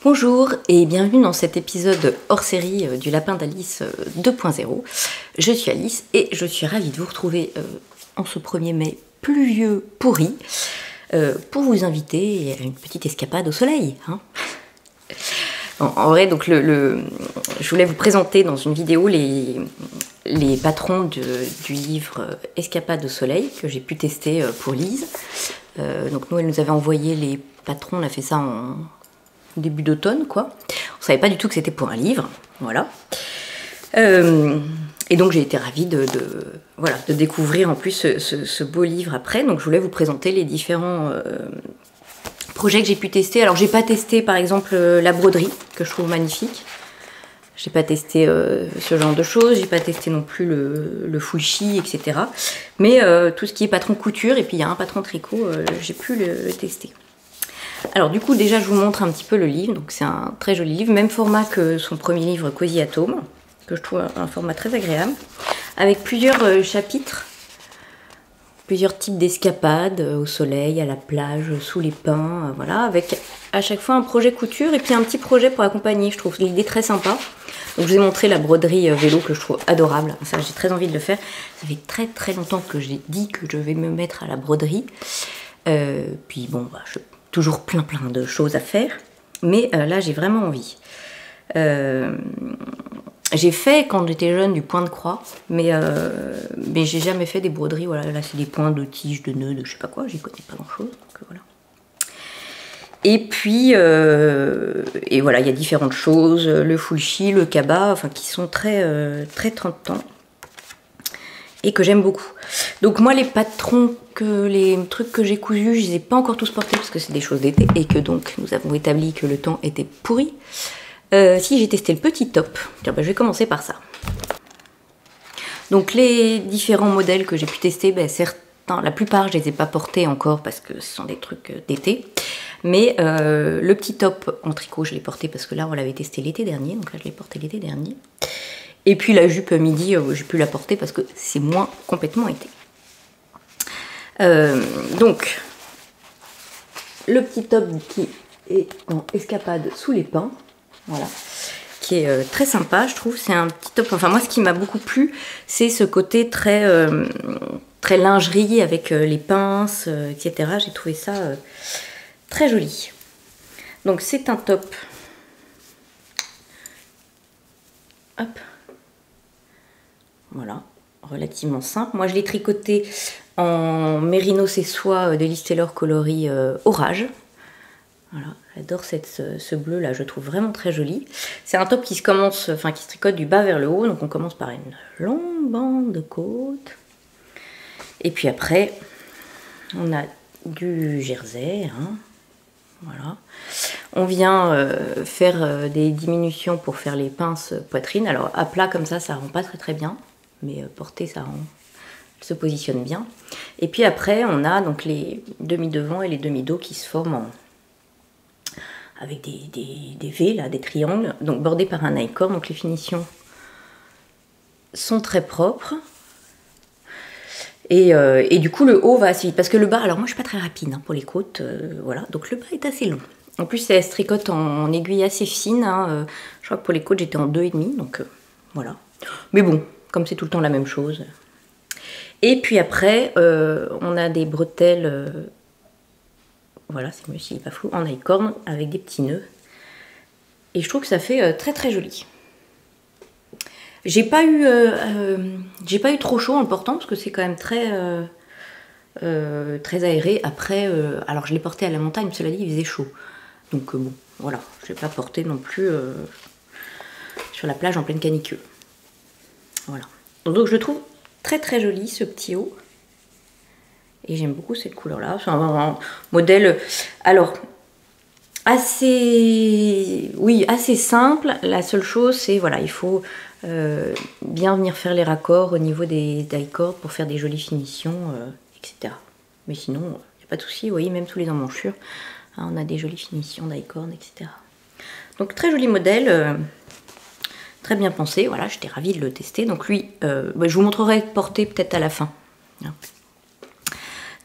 Bonjour et bienvenue dans cet épisode hors série du Lapin d'Alice 2.0. Je suis Alice et je suis ravie de vous retrouver en ce 1er mai pluvieux pourri pour vous inviter à une petite escapade au soleil. Hein. En vrai, donc je voulais vous présenter dans une vidéo les patrons du livre Escapade au soleil que j'ai pu tester pour Lise. Donc nous, elle nous avait envoyé les patrons, on a fait ça en début d'automne, quoi. On savait pas du tout que c'était pour un livre, voilà. Et donc j'ai été ravie de découvrir en plus ce beau livre après. Donc je voulais vous présenter les différents projets que j'ai pu tester. Alors j'ai pas testé par exemple la broderie, que je trouve magnifique. J'ai pas testé ce genre de choses, j'ai pas testé non plus le fushi, etc. Mais tout ce qui est patron couture, et puis il y a un patron tricot, j'ai pu le tester. Alors du coup déjà je vous montre un petit peu le livre, donc c'est un très joli livre, même format que son premier livre Cozy Atome, que je trouve un format très agréable, avec plusieurs chapitres, plusieurs types d'escapades au soleil, à la plage, sous les pins, voilà, avec à chaque fois un projet couture et puis un petit projet pour accompagner. Je trouve l'idée très sympa. Donc je vous ai montré la broderie vélo que je trouve adorable, ça j'ai très envie de le faire. Ça fait très très longtemps que j'ai dit que je vais me mettre à la broderie, puis bon, bah, toujours plein de choses à faire, mais là j'ai vraiment envie. J'ai fait quand j'étais jeune du point de croix, mais j'ai jamais fait des broderies. Voilà, là c'est des points de tiges, de nœuds, de je sais pas quoi, j'y connais pas grand chose, donc voilà. Et puis et voilà, il y a différentes choses, le fushi, le kaba, enfin qui sont très tentant et que j'aime beaucoup. Donc moi les patrons, les trucs que j'ai cousus, je les ai pas encore tous portés parce que c'est des choses d'été et que donc nous avons établi que le temps était pourri. Si j'ai testé le petit top, tiens, bah, je vais commencer par ça. Donc les différents modèles que j'ai pu tester, bah, certains, la plupart je les ai pas portés encore parce que ce sont des trucs d'été. Mais le petit top en tricot je l'ai porté parce que là on l'avait testé l'été dernier, donc là je l'ai porté l'été dernier. Et puis la jupe midi, j'ai pu la porter parce que c'est moins complètement été. Donc, le petit top qui est en escapade sous les pins, voilà, qui est très sympa, je trouve. C'est un petit top, enfin moi ce qui m'a beaucoup plu, c'est ce côté très lingerie avec les pinces, etc. J'ai trouvé ça très joli. Donc c'est un top. Hop. Voilà, relativement simple. Moi je l'ai tricoté en mérinos et soie de Liz Taylor coloris orage. Voilà, j'adore ce bleu là, je trouve vraiment très joli. C'est un top qui se tricote du bas vers le haut, donc on commence par une longue bande de côte. Et puis après, on a du jersey, hein. Voilà. On vient faire des diminutions pour faire les pinces poitrine. Alors à plat comme ça rend pas très bien, mais porté ça rend, se positionne bien. Et puis après on a donc les demi-devant et les demi-dos qui se forment avec des V là, des triangles, donc bordés par un I-cord. Donc les finitions sont très propres. Et du coup le haut va assez vite parce que le bas, alors moi je suis pas très rapide hein, pour les côtes, voilà, donc le bas est assez long. En plus elle se tricote en aiguille assez fine, hein, je crois que pour les côtes j'étais en 2,5, donc voilà. Mais bon, comme c'est tout le temps la même chose. Et puis après on a des bretelles, voilà, c'est mieux s'il n'est pas flou, en I-cord avec des petits nœuds. Et je trouve que ça fait très joli. J'ai pas eu trop chaud en le portant parce que c'est quand même très aéré. Après, alors je l'ai porté à la montagne, cela dit il faisait chaud. Donc bon, voilà, je l'ai pas porté non plus sur la plage en pleine canicule. Voilà. Donc je le trouve très joli ce petit haut. Et j'aime beaucoup cette couleur là. C'est un modèle, alors assez simple. La seule chose c'est voilà, il faut bien venir faire les raccords au niveau des die-cords pour faire des jolies finitions, etc. Mais sinon, il n'y a pas de souci. Vous voyez, même sous les emmanchures, hein, on a des jolies finitions die-cords, etc. Donc très joli modèle, très bien pensé. Voilà, j'étais ravie de le tester. Donc lui, je vous montrerai porté peut-être à la fin.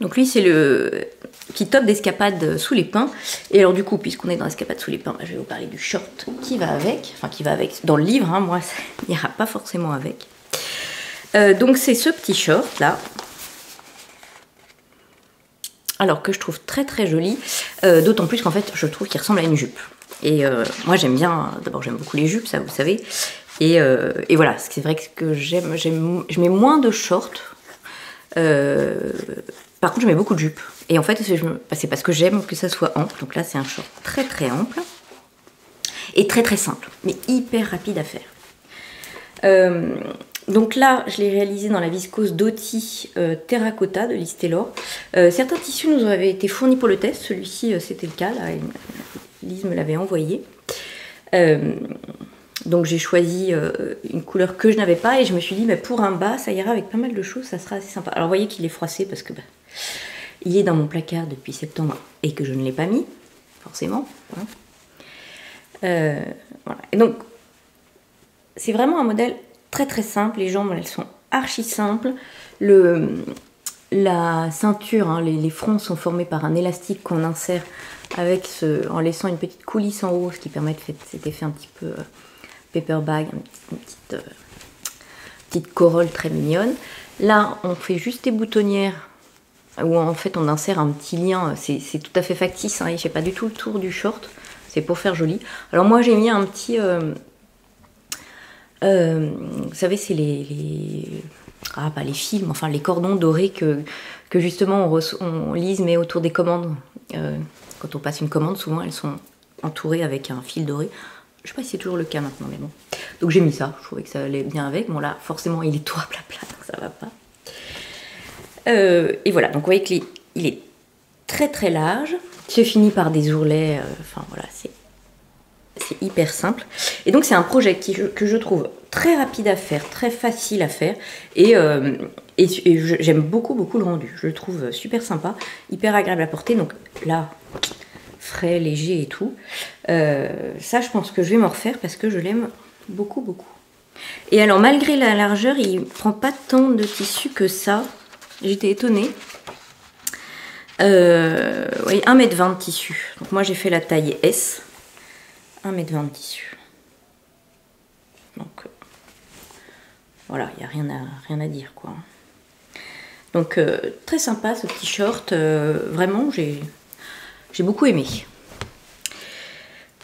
Donc lui, c'est petit top d'escapade sous les pins. Et alors du coup, puisqu'on est dans l'escapade sous les pins, je vais vous parler du short qui va avec. Enfin, qui va avec dans le livre, hein, moi, ça n'ira pas forcément avec. Donc c'est ce petit short là. Alors que je trouve très très joli. D'autant plus qu'en fait, je trouve qu'il ressemble à une jupe. Et moi j'aime bien, d'abord j'aime beaucoup les jupes, ça vous savez. Et voilà, c'est vrai que je mets moins de shorts. Par contre, je mets beaucoup de jupes. Et en fait, c'est parce que j'aime que ça soit ample. Donc là, c'est un short très très ample. Et très très simple, mais hyper rapide à faire. Donc là, je l'ai réalisé dans la viscose Doty Terracotta de Liz Taylor. Certains tissus nous avaient été fournis pour le test. Celui-ci, c'était le cas. Là, Liz me l'avait envoyé. Donc j'ai choisi une couleur que je n'avais pas et je me suis dit, mais pour un bas, ça ira avec pas mal de choses, ça sera assez sympa. Alors vous voyez qu'il est froissé parce que il est dans mon placard depuis septembre et que je ne l'ai pas mis, forcément. Voilà. Voilà. Et donc, c'est vraiment un modèle très très simple. Les jambes, elles sont archi simples. La ceinture, hein, les fronts sont formés par un élastique qu'on insère avec en laissant une petite coulisse en haut, ce qui permet de faire cet effet un petit peu paper bag, une petite corolle très mignonne. Là, on fait juste des boutonnières où en fait on insère un petit lien. C'est tout à fait factice, hein, il ne fait pas du tout le tour du short. C'est pour faire joli. Alors moi j'ai mis un petit... vous savez, c'est pas les films, enfin les cordons dorés que justement on Lise met autour des commandes. Quand on passe une commande, souvent elles sont entourées avec un fil doré. Je sais pas si c'est toujours le cas maintenant, mais bon. Donc j'ai mis ça, je trouvais que ça allait bien avec. Bon là, forcément, il est tout à plat, donc ça va pas. Et voilà, donc vous voyez qu'il est très très large. Il se finit par des ourlets, enfin voilà, c'est hyper simple. Et donc c'est un projet que je trouve très rapide à faire, très facile à faire. Et j'aime beaucoup beaucoup le rendu. Je le trouve super sympa, hyper agréable à porter. Donc là, frais, léger et tout. Ça, je pense que je vais m'en refaire parce que je l'aime beaucoup beaucoup. Et alors malgré la largeur, il prend pas tant de tissu que ça. J'étais étonnée. Oui, 1,20 m de tissu. Donc moi j'ai fait la taille S. 1,20 m de tissu. Donc voilà, il n'y a rien à dire quoi. Donc très sympa ce petit short. Vraiment, j'ai beaucoup aimé.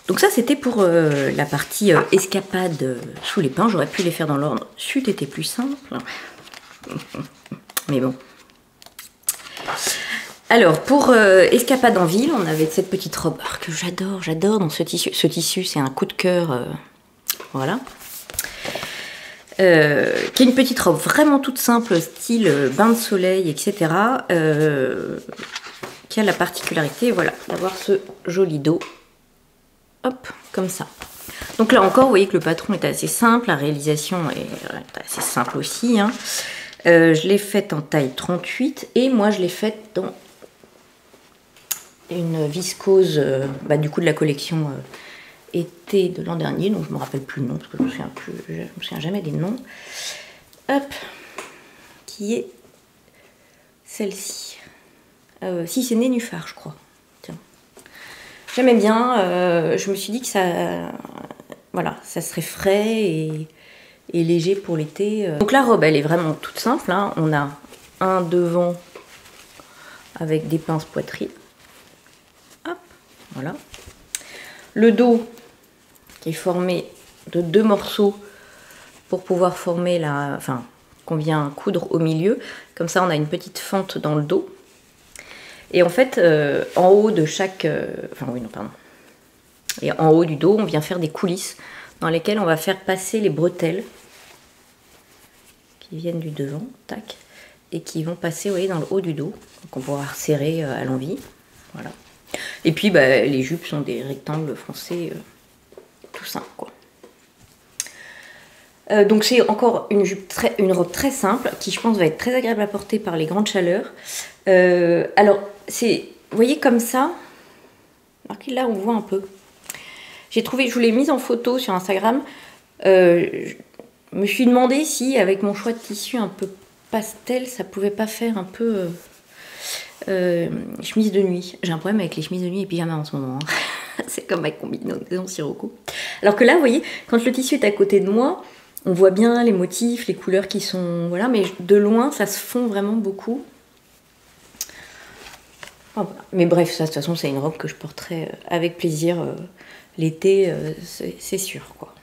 Donc ça c'était pour la partie escapade sous les pins. J'aurais pu les faire dans l'ordre, c'eût été plus simple. Mais bon. Alors pour escapade en ville, on avait cette petite robe que j'adore dans ce tissu. Ce tissu c'est un coup de cœur, voilà. Qui est une petite robe vraiment toute simple, style bain de soleil, etc. Qui a la particularité, voilà, d'avoir ce joli dos. Hop, comme ça. Donc là encore, vous voyez que le patron est assez simple, la réalisation est assez simple aussi. Hein. Je l'ai faite en taille 38 et moi je l'ai faite dans une viscose du coup de la collection été de l'an dernier, donc je me rappelle plus le nom parce que je me souviens jamais des noms. Hop, qui est celle-ci. Si c'est Nénuphar, je crois. Tiens. J'aimais bien. Je me suis dit que ça, voilà, ça serait frais et léger pour l'été. Donc la robe, elle est vraiment toute simple. Hein. On a un devant avec des pinces poitrine. Hop, voilà. Le dos qui est formé de 2 morceaux pour pouvoir former la... Enfin, qu'on vient coudre au milieu. Comme ça, on a une petite fente dans le dos. Et en fait, en haut de chaque... Et en haut du dos, on vient faire des coulisses dans lesquelles on va faire passer les bretelles qui viennent du devant, tac, et qui vont passer, vous voyez, dans le haut du dos. Donc on pourra resserrer à l'envie. Voilà. Et puis, les jupes sont des rectangles français tout simple, quoi. Donc c'est encore une robe très simple qui, je pense, va être très agréable à porter par les grandes chaleurs. Alors, vous voyez comme ça, là on voit un peu. J'ai trouvé, je vous l'ai mise en photo sur Instagram. Je me suis demandé si, avec mon choix de tissu un peu pastel, ça pouvait pas faire un peu chemise de nuit. J'ai un problème avec les chemises de nuit et pyjamas en ce moment. Hein. C'est comme ma combinaison Sirocco. Alors que là, vous voyez, quand le tissu est à côté de moi, on voit bien les motifs, les couleurs qui sont... Voilà, mais de loin, ça se fond vraiment beaucoup. Enfin, voilà. Mais bref, ça, de toute façon, c'est une robe que je porterai avec plaisir l'été, c'est sûr, quoi.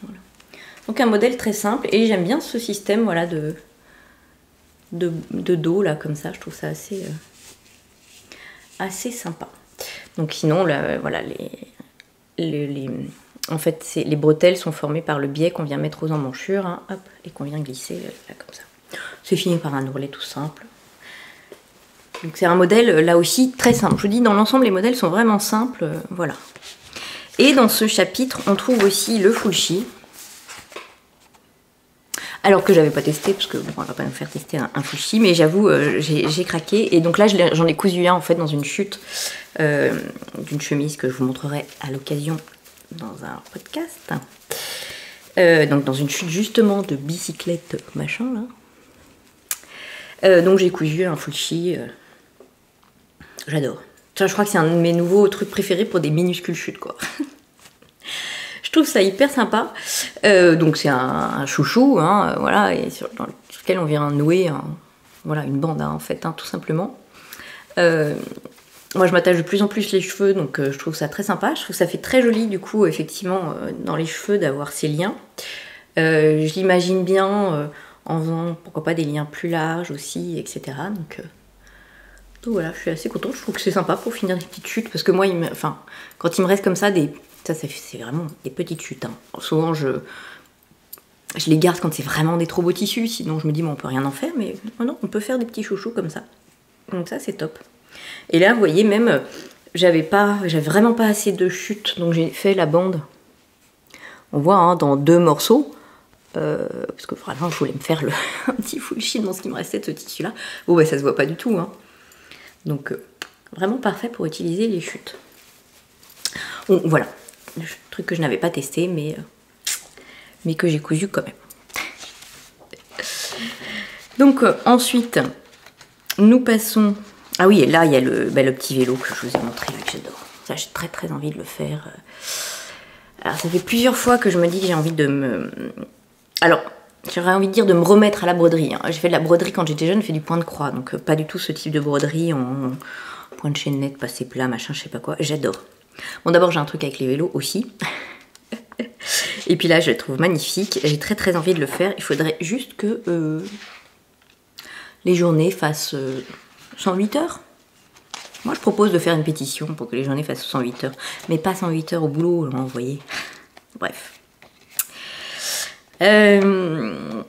Voilà. Donc un modèle très simple, et j'aime bien ce système, voilà, de dos, là, comme ça. Je trouve ça assez sympa. Donc sinon, là, voilà, en fait, les bretelles sont formées par le biais qu'on vient mettre aux emmanchures, hein, hop, et qu'on vient glisser là, comme ça. C'est fini par un ourlet tout simple. Donc c'est un modèle, là aussi, très simple. Je vous dis, dans l'ensemble, les modèles sont vraiment simples, voilà. Et dans ce chapitre, on trouve aussi le fullshi. Alors que j'avais pas testé, parce que bon, on va pas me faire tester un fullshi, mais j'avoue, j'ai craqué. Et donc là, j'en ai cousu un en fait dans une chute d'une chemise que je vous montrerai à l'occasion dans un podcast. Donc dans une chute justement de bicyclette machin là. Donc j'ai cousu un fullshi. J'adore. Je crois que c'est un de mes nouveaux trucs préférés pour des minuscules chutes, quoi. Je trouve ça hyper sympa. Donc c'est un chouchou, hein, voilà, et sur lequel on vient nouer voilà, une bande, hein, en fait, hein, tout simplement. Moi, je m'attache de plus en plus les cheveux, donc je trouve ça très sympa. Je trouve que ça fait très joli, du coup, effectivement, dans les cheveux, d'avoir ces liens. Je l'imagine bien en faisant, pourquoi pas, des liens plus larges aussi, etc. Donc voilà, je suis assez contente. Je trouve que c'est sympa pour finir des petites chutes, parce que moi, quand il me reste comme ça, c'est vraiment des petites chutes. Hein. Souvent, je les garde quand c'est vraiment des trop beaux tissus, sinon je me dis, bon, on peut rien en faire, mais non, on peut faire des petits chouchous comme ça. Donc ça, c'est top. Et là, vous voyez, même, j'avais vraiment pas assez de chutes, donc j'ai fait la bande. On voit, hein, dans 2 morceaux, parce que vraiment, je voulais me faire un petit fullshi dans ce qui me restait de ce tissu-là. Bon, bah, ça se voit pas du tout, hein. Donc, vraiment parfait pour utiliser les chutes. Bon, voilà, le truc que je n'avais pas testé, mais que j'ai cousu quand même. Donc, ensuite, nous passons... Ah oui, et là, il y a le petit vélo que je vous ai montré, là, que j'adore. Ça, j'ai très très envie de le faire. Alors, ça fait plusieurs fois que je me dis que j'ai envie de me... Alors, j'aurais envie de dire de me remettre à la broderie. Hein. J'ai fait de la broderie quand j'étais jeune, j'ai fait du point de croix. Donc, pas du tout ce type de broderie en point de chaînette, passé plat, machin, je sais pas quoi. J'adore. Bon, d'abord, j'ai un truc avec les vélos aussi. Et puis là, je le trouve magnifique. J'ai très très envie de le faire. Il faudrait juste que les journées fassent 108 heures. Moi, je propose de faire une pétition pour que les journées fassent 108 heures. Mais pas 108 heures au boulot, vous voyez. Bref. On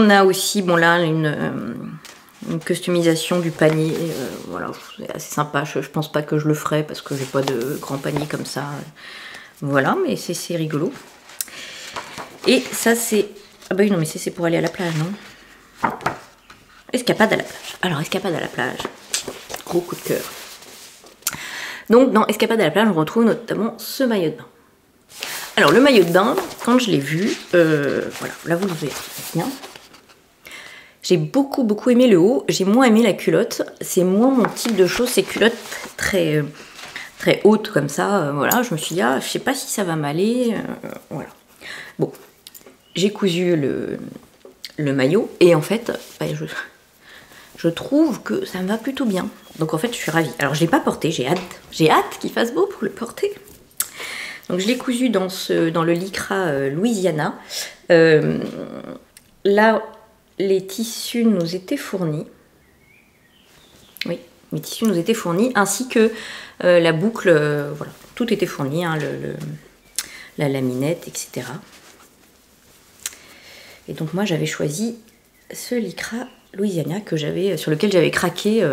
a aussi, bon là, une customisation du panier. Voilà, c'est assez sympa. Je pense pas que je le ferai parce que j'ai pas de grand panier comme ça. Voilà, mais c'est rigolo. Et ça, c'est... Ah bah oui, non, mais c'est pour aller à la plage, non? Escapade à la plage. Alors, escapade à la plage. Gros coup de cœur. Donc, dans Escapade à la plage, on retrouve notamment ce maillot de bain. Alors, le maillot de bain, quand je l'ai vu, voilà, là, vous le verrez bien. J'ai beaucoup, beaucoup aimé le haut. J'ai moins aimé la culotte. C'est moins mon type de chose, ces culottes très... très haute comme ça, voilà, je me suis dit, ah, je sais pas si ça va m'aller, voilà. Bon, j'ai cousu le maillot, et en fait, bah, je trouve que ça me va plutôt bien. Donc en fait, je suis ravie. Alors je l'ai pas porté, j'ai hâte qu'il fasse beau pour le porter. Donc je l'ai cousu dans le lycra Louisiana. Là, les tissus nous étaient fournis. Oui, les tissus nous étaient fournis, ainsi que la boucle, voilà, tout était fourni, hein, la laminette, etc. Et donc moi j'avais choisi ce lycra Louisiana sur lequel j'avais craqué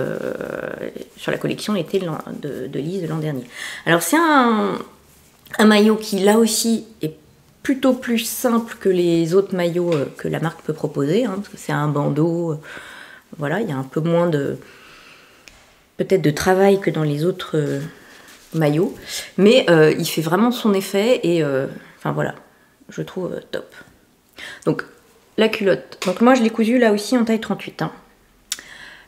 sur la collection l'été de Lise de l'an dernier. Alors c'est un maillot qui là aussi est plutôt plus simple que les autres maillots que la marque peut proposer, hein, parce que c'est un bandeau, voilà, il y a un peu moins peut-être de travail que dans les autres maillots, mais il fait vraiment son effet et enfin voilà, je trouve top. Donc la culotte, donc moi je l'ai cousue là aussi en taille 38, hein.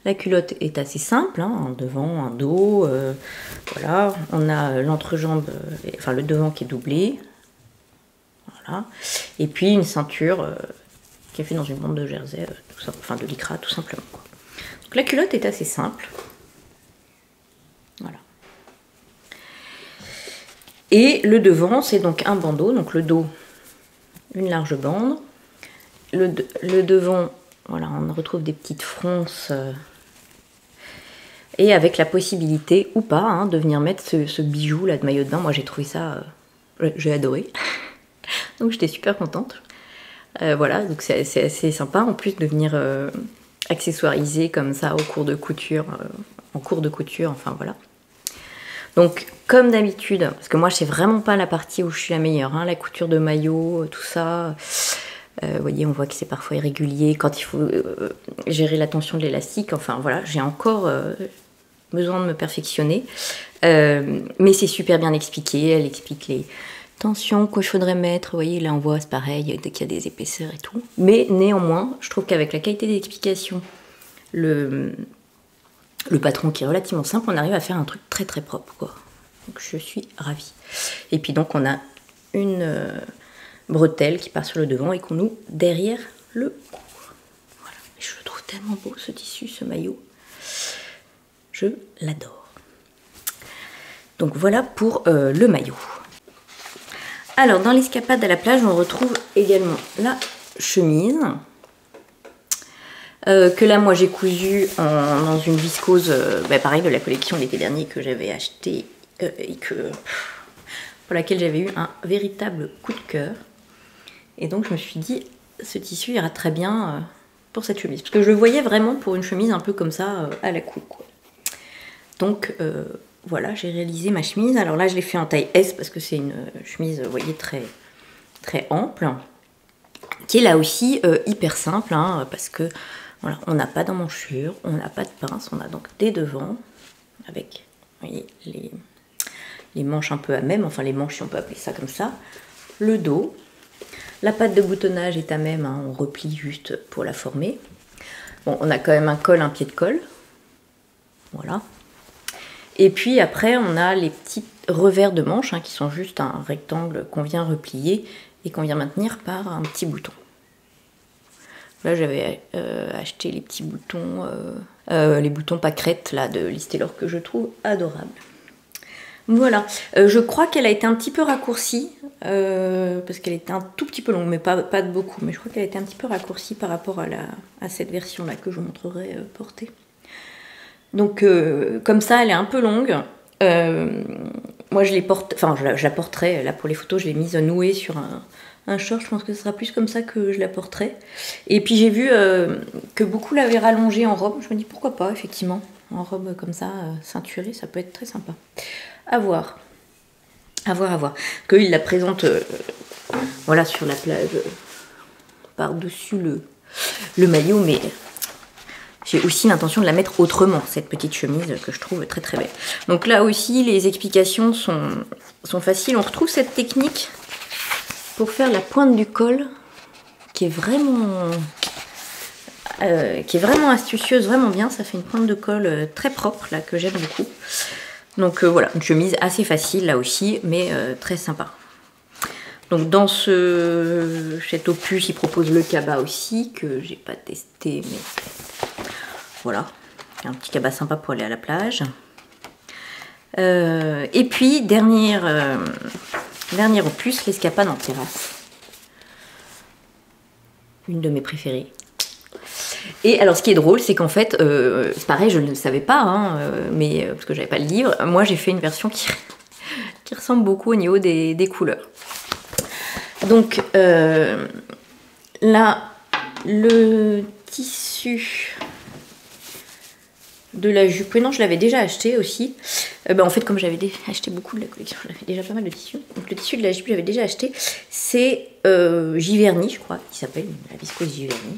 La culotte est assez simple, hein, un devant, un dos, voilà. On a l'entrejambe, enfin le devant qui est doublé, voilà. Et puis une ceinture qui est faite dans une bande de jersey, enfin de lycra tout simplement, quoi. Donc la culotte est assez simple, voilà. Et le devant, c'est donc un bandeau, donc le dos, une large bande. Le devant, voilà, on retrouve des petites fronces. Et avec la possibilité, ou pas, hein, de venir mettre ce bijou là de maillot de bain. Moi j'ai trouvé ça, j'ai adoré. Donc j'étais super contente. Voilà, donc c'est assez sympa en plus de venir accessoiriser comme ça au cours de couture, en cours de couture, enfin voilà. Donc comme d'habitude, parce que moi c'est vraiment pas la partie où je suis la meilleure, hein, la couture de maillot, tout ça. Vous voyez, on voit que c'est parfois irrégulier quand il faut gérer la tension de l'élastique. Enfin voilà, j'ai encore besoin de me perfectionner. Mais c'est super bien expliqué. Elle explique les tensions qu'il faudrait mettre. Vous voyez, là on voit, c'est pareil, dès qu'il y a des épaisseurs et tout. Mais néanmoins, je trouve qu'avec la qualité d'explication, le patron qui est relativement simple, on arrive à faire un truc très très propre, quoi. Donc je suis ravie. Et puis donc on a une bretelle qui part sur le devant et qu'on noue derrière le cou. Voilà. Et je le trouve tellement beau ce tissu, ce maillot. Je l'adore. Donc voilà pour le maillot. Alors dans l'escapade à la plage, on retrouve également la chemise. Que là moi j'ai cousu dans une viscose, pareil de la collection l'été dernier que j'avais acheté et pour laquelle j'avais eu un véritable coup de cœur. Et donc je me suis dit, ce tissu ira très bien pour cette chemise. Parce que je le voyais vraiment pour une chemise un peu comme ça, à la cool, quoi. Donc voilà, j'ai réalisé ma chemise. Alors là, je l'ai fait en taille S parce que c'est une chemise, vous voyez, très, très ample. Qui est là aussi hyper simple, hein, parce que voilà, on n'a pas d'emmanchure, on n'a pas de pince, on a donc des devants avec, vous voyez, les manches un peu à même, enfin les manches si on peut appeler ça comme ça. Le dos. La patte de boutonnage est à même, hein, on replie juste pour la former. Bon, on a quand même un col, un pied de colle. Voilà. Et puis après, on a les petits revers de manches, hein, qui sont juste un rectangle qu'on vient replier et qu'on vient maintenir par un petit bouton. Là, j'avais acheté les petits boutons, les boutons pâquerettes là, de Liz Taylor que je trouve adorables. Voilà, je crois qu'elle a été un petit peu raccourcie, parce qu'elle était un tout petit peu longue, mais pas de beaucoup, mais je crois qu'elle a été un petit peu raccourcie par rapport à cette version-là que je vous montrerai portée. Donc, comme ça, elle est un peu longue. Moi, je la porterai, là pour les photos, je l'ai mise nouée sur un short, je pense que ce sera plus comme ça que je la porterai. Et puis j'ai vu que beaucoup l'avaient rallongée en robe, je me dis pourquoi pas, effectivement, en robe comme ça, ceinturée, ça peut être très sympa. À voir. À voir, à voir. Parce qu'il la présente voilà, sur la plage, par-dessus le maillot, mais j'ai aussi l'intention de la mettre autrement, cette petite chemise que je trouve très très belle. Donc là aussi, les explications sont faciles. On retrouve cette technique pour faire la pointe du col, qui est vraiment astucieuse, vraiment bien. Ça fait une pointe de col très propre, là, que j'aime beaucoup. Donc voilà, une chemise assez facile là aussi, mais très sympa. Donc dans cet opus, il propose le cabas aussi, que j'ai pas testé, mais voilà. Un petit cabas sympa pour aller à la plage. Et puis, dernier opus, l'escapade en terrasse. Une de mes préférées. Et alors, ce qui est drôle, c'est qu'en fait, c'est pareil, je ne le savais pas, hein, mais parce que j'avais pas le livre. Moi, j'ai fait une version qui ressemble beaucoup au niveau des couleurs. Donc, là, le tissu de la jupe, non, je l'avais déjà acheté aussi. En fait, comme j'avais acheté beaucoup de la collection, j'avais déjà pas mal de tissus. Donc, le tissu de la jupe, j'avais déjà acheté. C'est Giverny, je crois, qui s'appelle la viscose Giverny.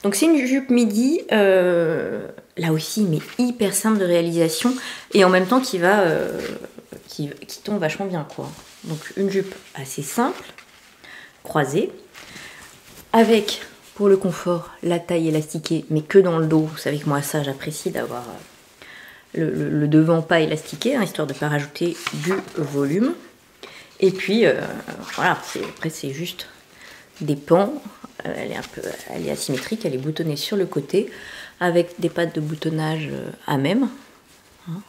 Donc c'est une jupe midi, là aussi, mais hyper simple de réalisation, et en même temps qui tombe vachement bien, quoi. Donc une jupe assez simple, croisée, avec pour le confort, la taille élastiquée, mais que dans le dos. Vous savez que moi, ça, j'apprécie d'avoir le devant pas élastiqué, hein, histoire de ne pas rajouter du volume. Et puis, voilà, après, c'est juste des pans. Elle est asymétrique, elle est boutonnée sur le côté, avec des pattes de boutonnage à même. Hein.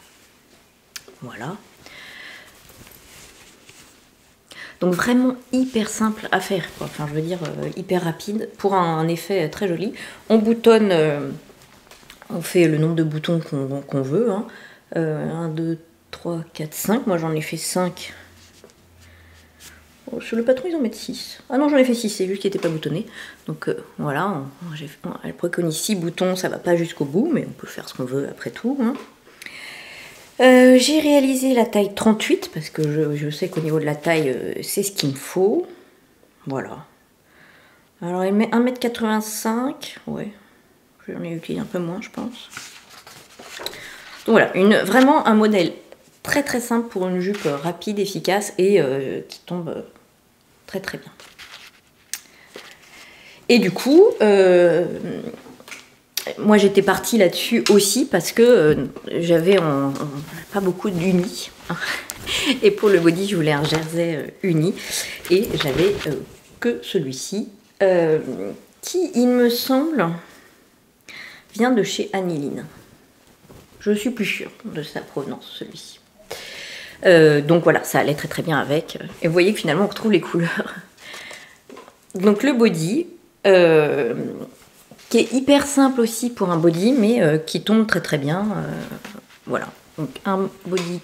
Voilà. Donc vraiment hyper simple à faire, quoi. Enfin je veux dire hyper rapide pour un effet très joli. On boutonne, on fait le nombre de boutons qu'on veut. Hein. 1, 2, 3, 4, 5. Moi j'en ai fait 5. Sur le patron ils en mettent 6. Ah non j'en ai fait 6, c'est juste qu'il n'était pas boutonné. Donc voilà, elle préconise 6 boutons, ça va pas jusqu'au bout, mais on peut faire ce qu'on veut après tout. Hein. J'ai réalisé la taille 38 parce que je sais qu'au niveau de la taille, c'est ce qu'il me faut. Voilà. Alors, elle met 1,85 m. Ouais. J'en ai utilisé un peu moins, je pense. Donc voilà, vraiment un modèle très très simple pour une jupe rapide, efficace et qui tombe très très bien. Et du coup, moi j'étais partie là-dessus aussi parce que j'avais pas beaucoup d'unis. Et pour le body, je voulais un jersey uni. Et j'avais que celui-ci, qui, il me semble, vient de chez Aniline. Je suis plus sûre de sa provenance, celui-ci. Donc voilà, ça allait très très bien avec. Et vous voyez que finalement, on retrouve les couleurs. Donc le body... qui est hyper simple aussi pour un body, mais qui tombe très très bien. Voilà, donc un body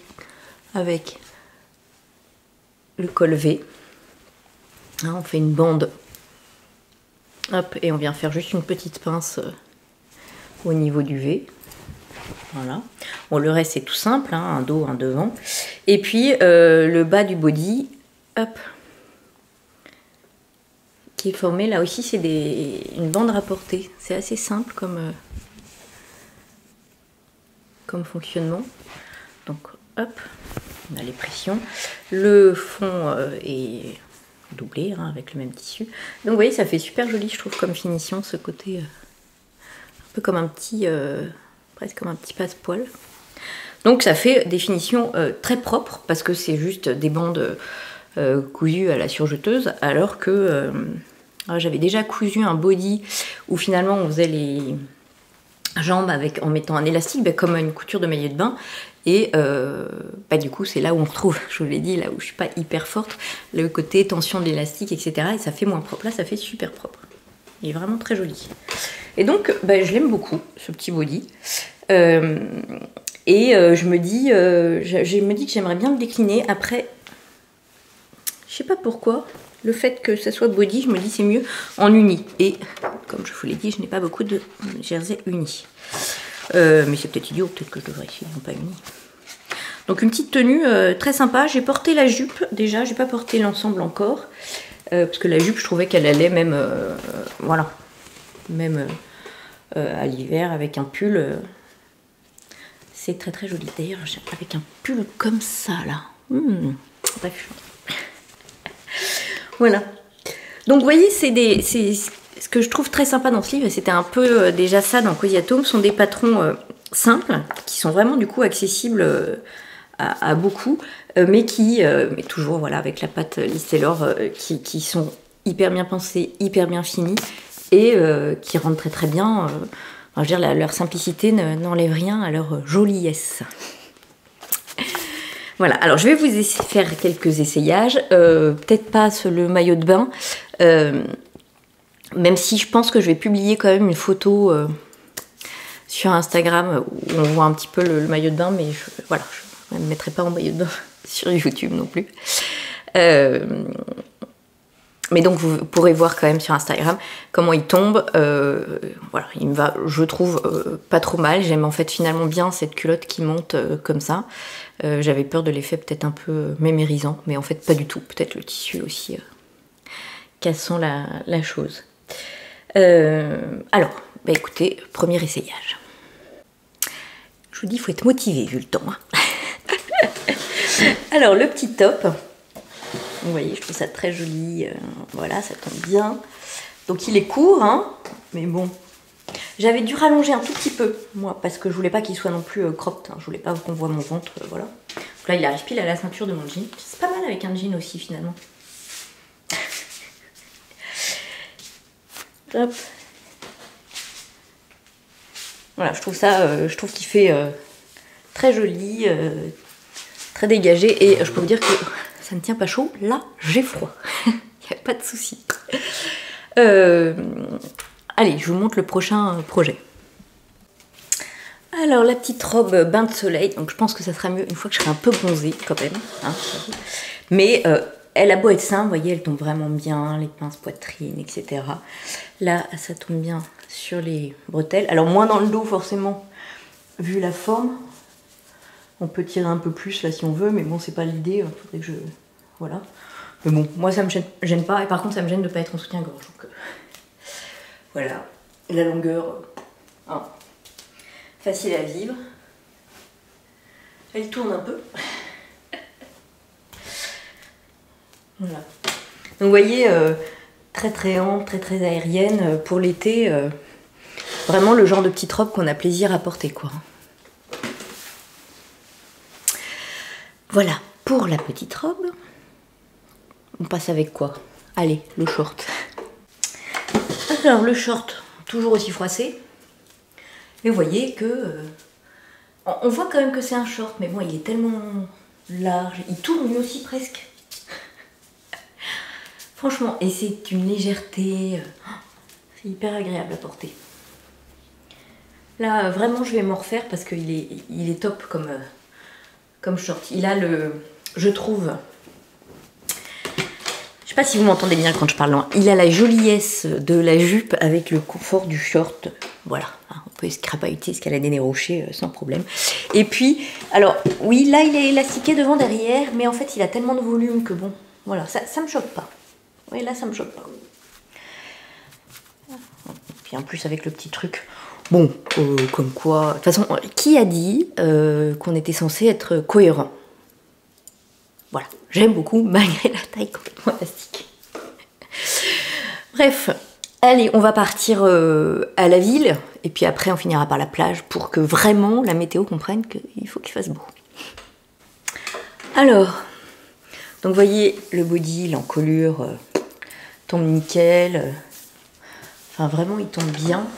avec le col V. Hein, on fait une bande, hop, et on vient faire juste une petite pince au niveau du V. Voilà. Bon, le reste c'est tout simple, hein, un dos, un devant. Et puis le bas du body, hop, qui est formé, là aussi c'est une bande rapportée. C'est assez simple comme fonctionnement. Donc hop, on a les pressions. Le fond est doublé hein, avec le même tissu. Donc vous voyez, ça fait super joli, je trouve, comme finition, ce côté un peu comme un petit, presque comme un petit passe-poil. Donc ça fait des finitions très propres, parce que c'est juste des bandes cousues à la surjeteuse, alors que j'avais déjà cousu un body où finalement on faisait les jambes en mettant un élastique, comme une couture de maillot de bain. Et du coup, c'est là où on retrouve, je vous l'ai dit, là où je suis pas hyper forte, le côté tension de l'élastique, etc. Et ça fait moins propre. Là, ça fait super propre. Il est vraiment très joli. Et donc, je l'aime beaucoup, ce petit body. Je me dis que j'aimerais bien le décliner. Après, je sais pas pourquoi, le fait que ça soit body, je me dis c'est mieux en uni. Et comme je vous l'ai dit, je n'ai pas beaucoup de jersey uni. Mais c'est peut-être idiot, peut-être que je devrais essayer, non pas uni. Donc une petite tenue très sympa. J'ai porté la jupe déjà, j'ai pas porté l'ensemble encore. Parce que la jupe, je trouvais qu'elle allait même, voilà, même à l'hiver avec un pull. C'est très très joli. D'ailleurs, avec un pull comme ça là. Bref. Voilà. Donc vous voyez, ce que je trouve très sympa dans ce livre, et c'était un peu déjà ça dans Cozy at Home, sont des patrons simples, qui sont vraiment du coup accessibles à beaucoup, mais toujours voilà, avec la pâte Liz Taylor, qui sont hyper bien pensés, hyper bien finis, et qui rendent très très bien. Je veux dire, leur simplicité n'enlève rien à leur joliesse. Voilà, alors je vais vous faire quelques essayages, peut-être pas le maillot de bain, même si je pense que je vais publier quand même une photo sur Instagram où on voit un petit peu le maillot de bain, mais voilà, je ne me mettrai pas en maillot de bain sur YouTube non plus. Mais donc vous pourrez voir quand même sur Instagram comment il tombe. Voilà, il me va, je trouve, pas trop mal. J'aime en fait finalement bien cette culotte qui monte comme ça. J'avais peur de l'effet peut-être un peu mémérisant, mais en fait pas du tout. Peut-être le tissu aussi cassant la chose. Alors, écoutez, premier essayage. Je vous dis, il faut être motivé vu le temps. Hein. Alors, le petit top. Vous voyez, je trouve ça très joli. Voilà, ça tombe bien. Donc il est court, hein, mais bon. J'avais dû rallonger un tout petit peu, moi, parce que je voulais pas qu'il soit non plus cropped. Hein. Je voulais pas qu'on voit mon ventre, voilà. Donc là, il arrive pile à la ceinture de mon jean. C'est pas mal avec un jean aussi, finalement. Hop. Voilà, je trouve qu'il fait très joli, très dégagé. Et je peux vous dire que ça ne tient pas chaud. Là, j'ai froid. Il n'y a pas de souci. Allez, je vous montre le prochain projet. Alors, la petite robe bain de soleil. Donc, je pense que ça sera mieux une fois que je serai un peu bronzée, quand même. Hein, mais elle a beau être simple, vous voyez, elle tombe vraiment bien. Les pinces poitrine, etc. Là, ça tombe bien sur les bretelles. Alors, moins dans le dos, forcément, vu la forme. On peut tirer un peu plus, là, si on veut. Mais bon, c'est pas l'idée. Il faudrait que je... Voilà. Mais bon, moi, ça me gêne pas. Et par contre, ça me gêne de ne pas être en soutien-gorge. Donc, voilà. La longueur... hein. Facile à vivre. Elle tourne un peu. Voilà. Donc vous voyez, très très ample, très très aérienne pour l'été. Vraiment le genre de petite robe qu'on a plaisir à porter, quoi. Voilà pour la petite robe. On passe avec quoi? Allez, le short. Alors le short, toujours aussi froissé. Et vous voyez que... on voit quand même que c'est un short, mais bon, il est tellement large. Il tourne lui aussi presque. Franchement, et c'est une légèreté. C'est hyper agréable à porter. Là, vraiment, je vais m'en refaire parce qu'il est top comme short. Il a le... Je trouve... Je sais pas si vous m'entendez bien quand je parle loin. Il a la joliesse de la jupe avec le confort du short. Voilà, on peut escrapahuter, escalader des rochers sans problème. Et puis, alors, oui, là, il est élastiqué devant, derrière, mais en fait, il a tellement de volume que bon, voilà, ça me choque pas. Oui, là, ça me choque pas. Et puis, en plus, avec le petit truc, bon, comme quoi... De toute façon, qui a dit qu'on était censé être cohérent? Voilà, j'aime beaucoup, malgré la taille complètement élastique. Bref... Allez, on va partir à la ville, et puis après on finira par la plage pour que vraiment la météo comprenne qu'il faut qu'il fasse beau. Alors, donc vous voyez le body, l'encolure tombe nickel. Enfin vraiment il tombe bien.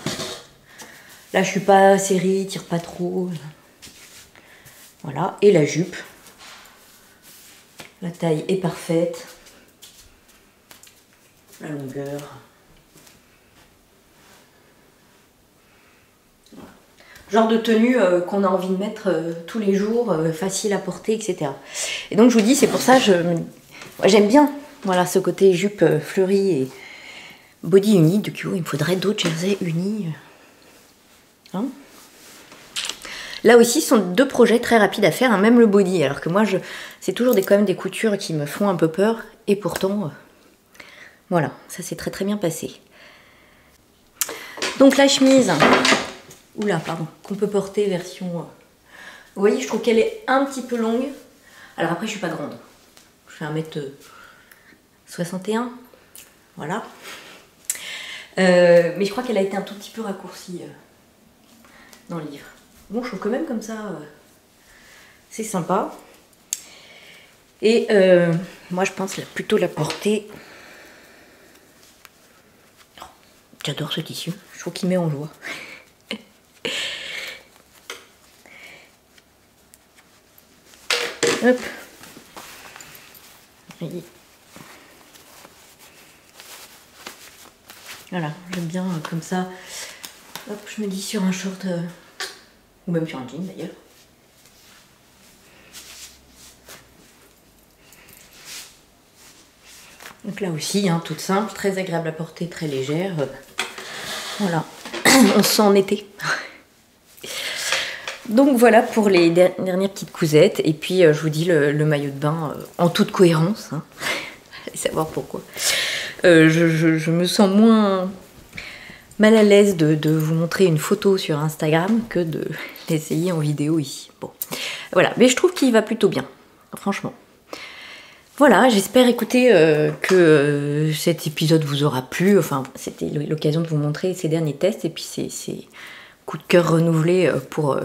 Là je suis pas serrée, il tire pas trop. Voilà, et la jupe. La taille est parfaite. La longueur. Genre de tenue qu'on a envie de mettre tous les jours, facile à porter, etc. Et donc je vous dis, c'est pour ça que j'aime bien, voilà, ce côté jupe fleurie et body uni. Du coup, il me faudrait d'autres jerseys unis. Hein, là aussi, ce sont deux projets très rapides à faire, hein, même le body. Alors que moi, c'est toujours quand même des coutures qui me font un peu peur. Et pourtant, voilà, ça s'est très très bien passé. Donc la chemise... Oula, pardon, qu'on peut porter version... Vous voyez, je trouve qu'elle est un petit peu longue. Alors après, je suis pas grande. Je fais 1m61. Voilà. Mais je crois qu'elle a été un tout petit peu raccourcie dans le livre. Bon, je trouve que même comme ça, c'est sympa. Et moi, je pense plutôt la porter... Oh, j'adore ce tissu. Je trouve qu'il met en joie. Hop. Voilà, j'aime bien comme ça. Hop, je me dis sur un short, ou même sur un jean d'ailleurs. Donc là aussi, hein, toute simple, très agréable à porter, très légère. Voilà, on se sent en été. Donc voilà pour les dernières petites cousettes. Et puis je vous dis le maillot de bain en toute cohérence. Hein. Allez savoir pourquoi. Je me sens moins mal à l'aise de vous montrer une photo sur Instagram que de l'essayer en vidéo ici. Bon, voilà. Mais je trouve qu'il va plutôt bien. Franchement. Voilà, j'espère écouter que cet épisode vous aura plu. Enfin, c'était l'occasion de vous montrer ces derniers tests et puis ces coups de cœur renouvelés pour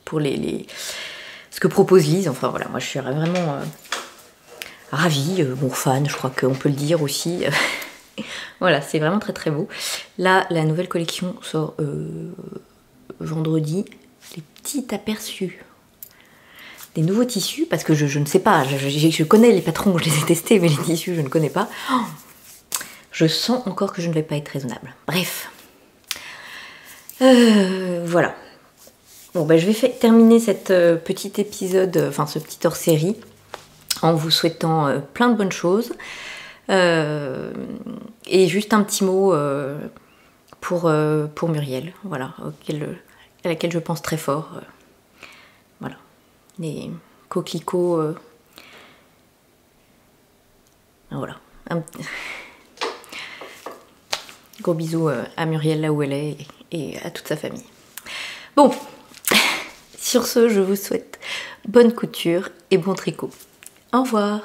ce que propose Lise. Enfin voilà, moi je suis vraiment ravie, bon fan, je crois qu'on peut le dire aussi. Voilà, c'est vraiment très très beau. Là, la nouvelle collection sort vendredi. Les petits aperçus des nouveaux tissus, parce que je ne sais pas, je connais les patrons, je les ai testés, mais les tissus, je ne connais pas. Oh, je sens encore que je ne vais pas être raisonnable. Bref. Voilà. Bon, ben, je vais terminer cette petit épisode, enfin ce petit hors-série, en vous souhaitant plein de bonnes choses. Et juste un petit mot pour Muriel, voilà, à laquelle je pense très fort. Voilà. Les coquelicots. Voilà. Gros bisous à Muriel là où elle est et à toute sa famille. Bon, sur ce, je vous souhaite bonne couture et bon tricot. Au revoir.